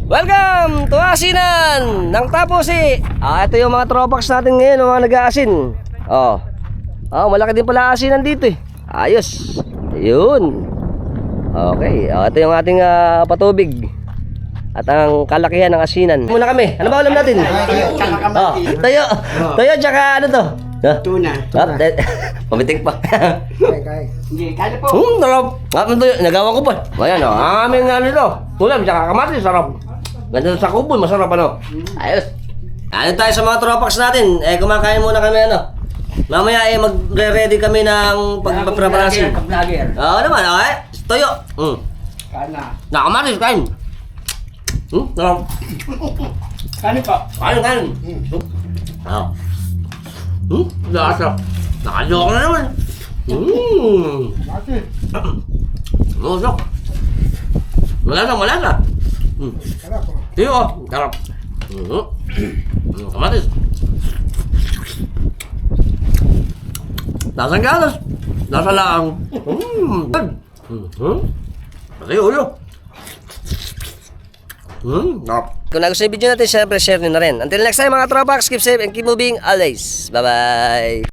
Welcome to Asinan ng Tapusi. Ito yung mga tropax natin ngayon, mga nag-aasin. Malaki din pala asinan dito eh. Ayos. Ayun. Okay, ito yung ating patubig. At ang kalakihan ng asinan. Muna kami. Ano ba ulam natin? Tayo. Tayo tsaka ano to? Tuna. Pamitik pa. Hindi, kaya po. Sarap. Nagawa ko pa. Ayan aming to. Ulam tsaka kamatis, sarap. Ganda sa kuboy, masarap ano. Ayos. Ano tayo sa mga tropax natin? Kumakain muna kami ano. Mamaya magre-ready kami ng pagpapreparasin. Oo naman, okay? Toyo. Kana. Nakamatis, kain. Sarap. Kanin po. Kain. Lasa. Nakajoke na naman. Masok. Malasa. Tiyo, sarap. Kamatis. Lasang gatas. Lasa lang. Pati ulo. Kung nagustuhan yung video natin, syempre share nyo na rin. Until next time mga tropax, keep safe and keep moving always. Bye-bye.